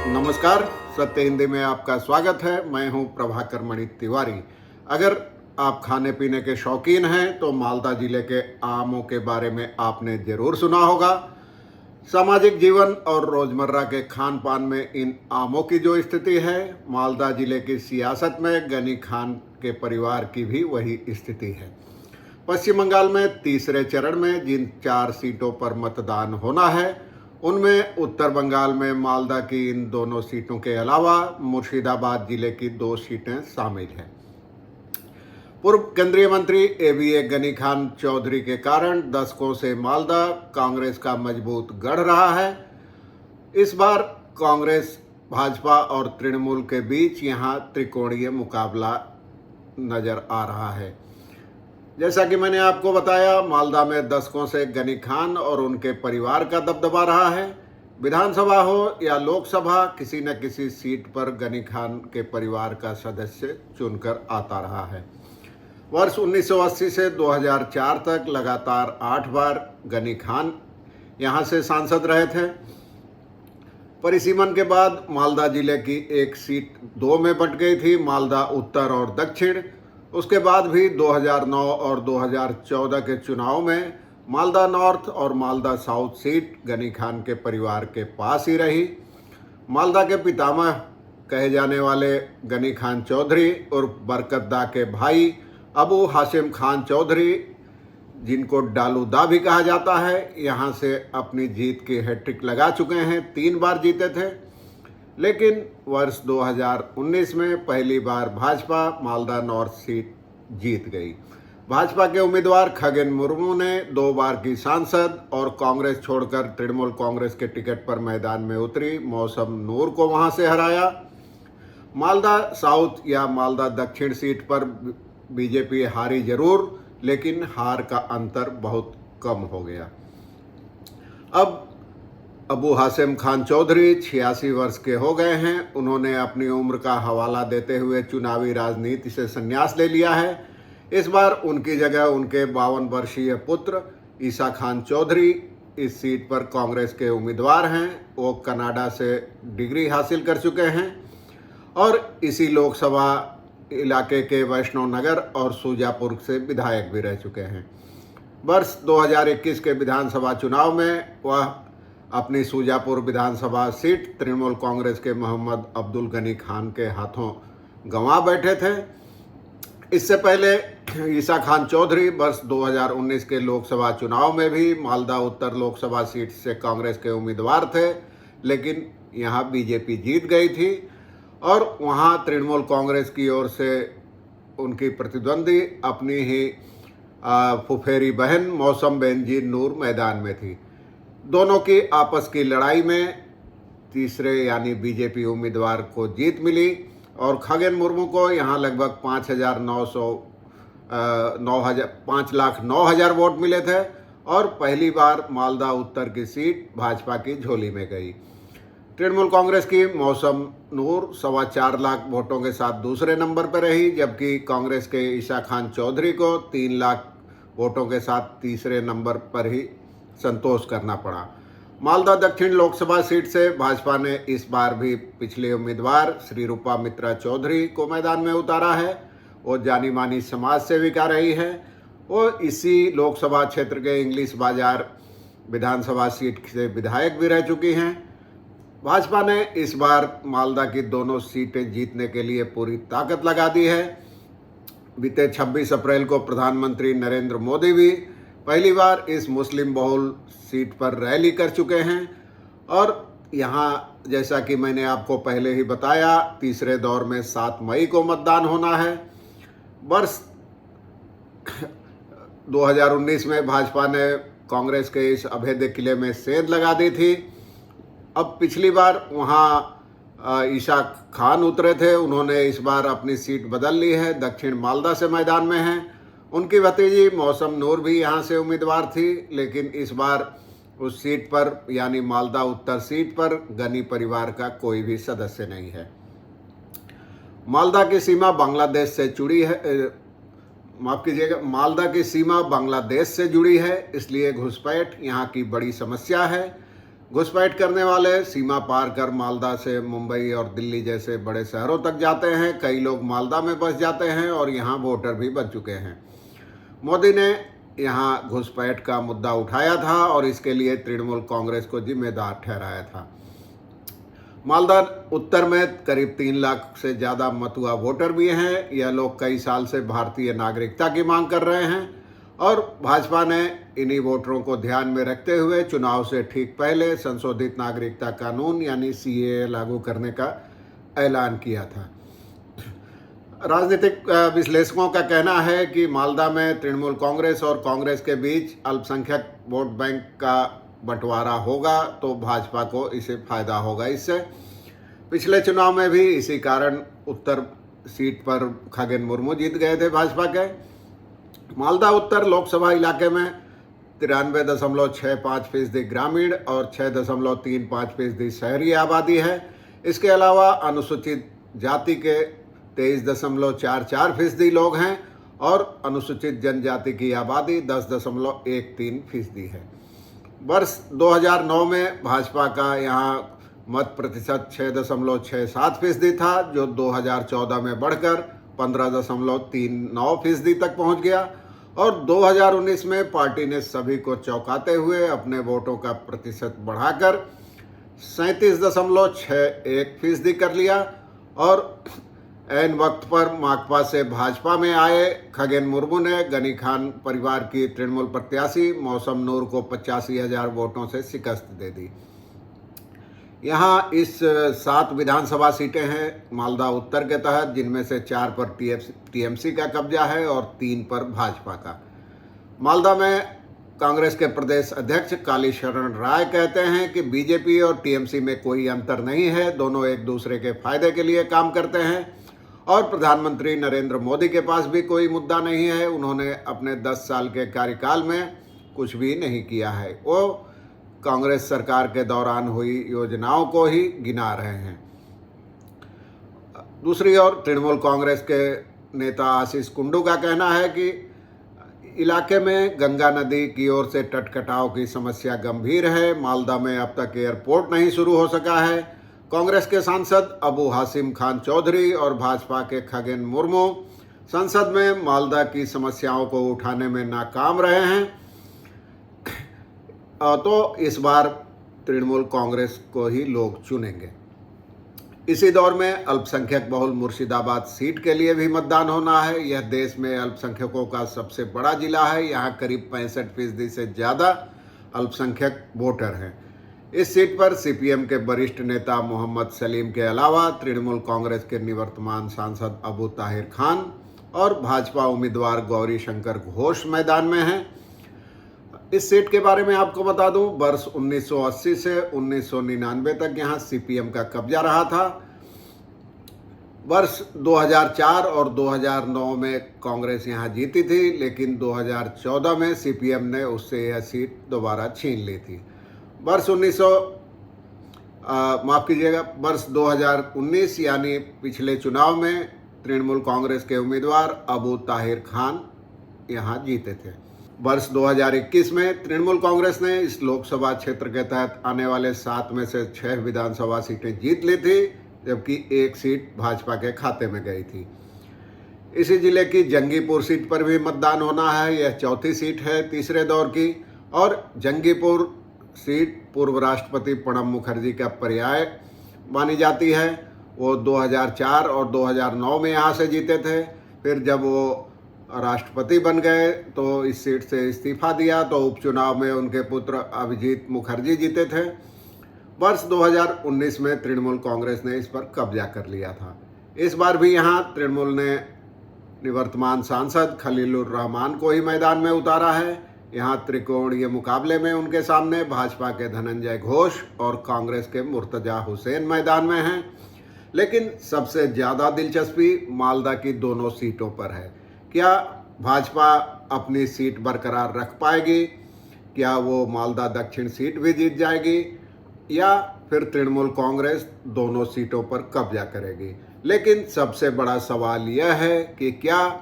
नमस्कार। सत्य हिंदी में आपका स्वागत है। मैं हूं प्रभाकर मणि तिवारी। अगर आप खाने पीने के शौकीन हैं तो मालदा जिले के आमों के बारे में आपने जरूर सुना होगा। सामाजिक जीवन और रोजमर्रा के खान पान में इन आमों की जो स्थिति है, मालदा जिले की सियासत में गनी खान के परिवार की भी वही स्थिति है। पश्चिम बंगाल में तीसरे चरण में जिन 4 सीटों पर मतदान होना है, उनमें उत्तर बंगाल में मालदा की इन दोनों सीटों के अलावा मुर्शिदाबाद जिले की 2 सीटें शामिल हैं। पूर्व केंद्रीय मंत्री एबीए गनी खान चौधरी के कारण दशकों से मालदा कांग्रेस का मजबूत गढ़ रहा है। इस बार कांग्रेस, भाजपा और तृणमूल के बीच यहां त्रिकोणीय मुकाबला नजर आ रहा है। जैसा कि मैंने आपको बताया, मालदा में दशकों से गनी खान और उनके परिवार का दबदबा रहा है। विधानसभा हो या लोकसभा, किसी न किसी सीट पर गनी खान के परिवार का सदस्य चुनकर आता रहा है। वर्ष 1980 से 2004 तक लगातार 8 बार गनी खान यहां से सांसद रहे थे। परिसीमन के बाद मालदा जिले की एक सीट 2 में बंट गई थी, मालदा उत्तर और दक्षिण। उसके बाद भी 2009 और 2014 के चुनाव में मालदा नॉर्थ और मालदा साउथ सीट गनी खान के परिवार के पास ही रही। मालदा के पितामह कहे जाने वाले गनी खान चौधरी उर्फ बरकतदा के भाई अबू हाशिम खान चौधरी, जिनको डालूदा भी कहा जाता है, यहाँ से अपनी जीत की हैट्रिक लगा चुके हैं। 3 बार जीते थे, लेकिन वर्ष 2019 में पहली बार भाजपा मालदा नॉर्थ सीट जीत गई। भाजपा के उम्मीदवार खगेन मुर्मू ने 2 बार की सांसद और कांग्रेस छोड़कर तृणमूल कांग्रेस के टिकट पर मैदान में उतरी मौसम नूर को वहां से हराया। मालदा साउथ या मालदा दक्षिण सीट पर बीजेपी हारी जरूर, लेकिन हार का अंतर बहुत कम हो गया। अब अबू हाशिम खान चौधरी 86 वर्ष के हो गए हैं। उन्होंने अपनी उम्र का हवाला देते हुए चुनावी राजनीति से संन्यास ले लिया है। इस बार उनकी जगह उनके 52 वर्षीय पुत्र ईसा खान चौधरी इस सीट पर कांग्रेस के उम्मीदवार हैं। वो कनाडा से डिग्री हासिल कर चुके हैं और इसी लोकसभा इलाके के वैष्णव नगर और सूजापुर से विधायक भी रह चुके हैं। वर्ष 2021 के विधानसभा चुनाव में वह अपनी सूजापुर विधानसभा सीट तृणमूल कांग्रेस के मोहम्मद अब्दुल गनी खान के हाथों गंवा बैठे थे। इससे पहले ईसा खान चौधरी वर्ष 2019 के लोकसभा चुनाव में भी मालदा उत्तर लोकसभा सीट से कांग्रेस के उम्मीदवार थे, लेकिन यहां बीजेपी जीत गई थी और वहां तृणमूल कांग्रेस की ओर से उनकी प्रतिद्वंदी अपनी ही फुफेरी बहन मौसम बेनजीर नूर मैदान में थी। दोनों की आपस की लड़ाई में तीसरे यानी बीजेपी उम्मीदवार को जीत मिली और खगेन मुर्मू को यहाँ लगभग 5,09,000 वोट मिले थे और पहली बार मालदा उत्तर की सीट भाजपा की झोली में गई। तृणमूल कांग्रेस की मौसम नूर 4.25 लाख वोटों के साथ दूसरे नंबर पर रही, जबकि कांग्रेस के ईसा खान चौधरी को 3 लाख वोटों के साथ तीसरे नंबर पर ही संतोष करना पड़ा। मालदा दक्षिण लोकसभा सीट से भाजपा ने इस बार भी पिछले उम्मीदवार श्री रूपा मित्रा चौधरी को मैदान में उतारा है। वो जानी मानी समाज सेविका रही है। वो इसी लोकसभा क्षेत्र के इंग्लिश बाजार विधानसभा सीट से विधायक भी रह चुकी हैं। भाजपा ने इस बार मालदा की दोनों सीटें जीतने के लिए पूरी ताकत लगा दी है। बीते 26 अप्रैल को प्रधानमंत्री नरेंद्र मोदी भी पहली बार इस मुस्लिम बहुल सीट पर रैली कर चुके हैं और यहाँ, जैसा कि मैंने आपको पहले ही बताया, तीसरे दौर में 7 मई को मतदान होना है। वर्ष 2019 में भाजपा ने कांग्रेस के इस अभेद्य किले में सेंध लगा दी थी। अब पिछली बार वहाँ ईसा खान उतरे थे, उन्होंने इस बार अपनी सीट बदल ली है, दक्षिण मालदा से मैदान में हैं। उनकी भतीजी मौसम नूर भी यहाँ से उम्मीदवार थी, लेकिन इस बार उस सीट पर यानी मालदा उत्तर सीट पर गनी परिवार का कोई भी सदस्य नहीं है। मालदा की सीमा बांग्लादेश से जुड़ी है, माफ़ कीजिएगा, मालदा की सीमा बांग्लादेश से जुड़ी है, इसलिए घुसपैठ यहाँ की बड़ी समस्या है। घुसपैठ करने वाले सीमा पार कर मालदा से मुंबई और दिल्ली जैसे बड़े शहरों तक जाते हैं। कई लोग मालदा में बस जाते हैं और यहाँ वोटर भी बन चुके हैं। मोदी ने यहाँ घुसपैठ का मुद्दा उठाया था और इसके लिए तृणमूल कांग्रेस को जिम्मेदार ठहराया था। मालदा उत्तर में करीब 3 लाख से ज़्यादा मतुआ वोटर भी हैं। यह लोग कई साल से भारतीय नागरिकता की मांग कर रहे हैं और भाजपा ने इन्हीं वोटरों को ध्यान में रखते हुए चुनाव से ठीक पहले संशोधित नागरिकता कानून यानी सीएए लागू करने का ऐलान किया था। राजनीतिक विश्लेषकों का कहना है कि मालदा में तृणमूल कांग्रेस और कांग्रेस के बीच अल्पसंख्यक वोट बैंक का बंटवारा होगा तो भाजपा को इसे फायदा होगा। इससे पिछले चुनाव में भी इसी कारण उत्तर सीट पर खगेन मुर्मू जीत गए थे भाजपा के। मालदा उत्तर लोकसभा इलाके में 93.65% ग्रामीण और 6.35% शहरी आबादी है। इसके अलावा अनुसूचित जाति के 23.44% लोग हैं और अनुसूचित जनजाति की आबादी 10.13% है। वर्ष 2009 में भाजपा का यहाँ मत प्रतिशत 6.67% था, जो 2014 में बढ़कर 15.39% तक पहुँच गया और 2019 में पार्टी ने सभी को चौंकाते हुए अपने वोटों का प्रतिशत बढ़ाकर 37.61% कर लिया। और ऐन वक्त पर माकपा से भाजपा में आए खगेन मुर्मू ने गनी खान परिवार की तृणमूल प्रत्याशी मौसम नूर को 85,000 वोटों से शिकस्त दे दी। यहाँ इस 7 विधानसभा सीटें हैं मालदा उत्तर के तहत, जिनमें से 4 पर टीएमसी का कब्जा है और 3 पर भाजपा का। मालदा में कांग्रेस के प्रदेश अध्यक्ष कालीशरण राय कहते हैं कि बीजेपी और टीएमसी में कोई अंतर नहीं है, दोनों एक दूसरे के फायदे के लिए काम करते हैं और प्रधानमंत्री नरेंद्र मोदी के पास भी कोई मुद्दा नहीं है। उन्होंने अपने 10 साल के कार्यकाल में कुछ भी नहीं किया है, वो कांग्रेस सरकार के दौरान हुई योजनाओं को ही गिना रहे हैं। दूसरी ओर तृणमूल कांग्रेस के नेता आशीष कुंडू का कहना है कि इलाके में गंगा नदी की ओर से तट कटाव की समस्या गंभीर है। मालदा में अब तक एयरपोर्ट नहीं शुरू हो सका है। कांग्रेस के सांसद अबू हाशिम खान चौधरी और भाजपा के खगेन मुर्मू संसद में मालदा की समस्याओं को उठाने में नाकाम रहे हैं, तो इस बार तृणमूल कांग्रेस को ही लोग चुनेंगे। इसी दौर में अल्पसंख्यक बहुल मुर्शिदाबाद सीट के लिए भी मतदान होना है। यह देश में अल्पसंख्यकों का सबसे बड़ा जिला है। यहाँ करीब 65% से ज़्यादा अल्पसंख्यक वोटर हैं। इस सीट पर सीपीएम के वरिष्ठ नेता मोहम्मद सलीम के अलावा तृणमूल कांग्रेस के निवर्तमान सांसद अबू ताहिर खान और भाजपा उम्मीदवार गौरी शंकर घोष मैदान में हैं। इस सीट के बारे में आपको बता दूं, वर्ष 1980 से 1999 तक यहां सीपीएम का कब्जा रहा था। वर्ष 2004 और 2009 में कांग्रेस यहां जीती थी, लेकिन 2014 में सीपीएम ने उससे यह सीट दोबारा छीन ली थी। वर्ष 2019 यानी पिछले चुनाव में तृणमूल कांग्रेस के उम्मीदवार अबू ताहिर खान यहां जीते थे। वर्ष 2021 में तृणमूल कांग्रेस ने इस लोकसभा क्षेत्र के तहत आने वाले 7 में से 6 विधानसभा सीटें जीत ली थी, जबकि 1 सीट भाजपा के खाते में गई थी। इसी जिले की जंगीपुर सीट पर भी मतदान होना है। यह चौथी सीट है तीसरे दौर की और जंगीपुर सीट पूर्व राष्ट्रपति प्रणब मुखर्जी का पर्याय मानी जाती है। वो 2004 और 2009 में यहाँ से जीते थे। फिर जब वो राष्ट्रपति बन गए तो इस सीट से इस्तीफा दिया, तो उपचुनाव में उनके पुत्र अभिजीत मुखर्जी जीते थे। वर्ष 2019 में तृणमूल कांग्रेस ने इस पर कब्जा कर लिया था। इस बार भी यहाँ तृणमूल ने निवर्तमान सांसद खलीलुर रहमान को ही मैदान में उतारा है। यहाँ त्रिकोणीय मुकाबले में उनके सामने भाजपा के धनंजय घोष और कांग्रेस के मुर्तजा हुसैन मैदान में हैं। लेकिन सबसे ज़्यादा दिलचस्पी मालदा की दोनों सीटों पर है। क्या भाजपा अपनी सीट बरकरार रख पाएगी? क्या वो मालदा दक्षिण सीट भी जीत जाएगी या फिर तृणमूल कांग्रेस दोनों सीटों पर कब्जा करेगी? लेकिन सबसे बड़ा सवाल यह है कि क्या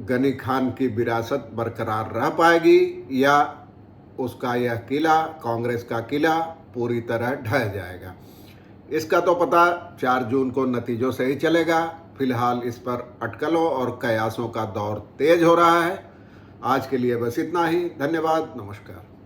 गनी खान की विरासत बरकरार रह पाएगी या उसका यह किला, कांग्रेस का किला, पूरी तरह ढह जाएगा। इसका तो पता 4 जून को नतीजों से ही चलेगा। फिलहाल इस पर अटकलों और कयासों का दौर तेज हो रहा है। आज के लिए बस इतना ही। धन्यवाद। नमस्कार।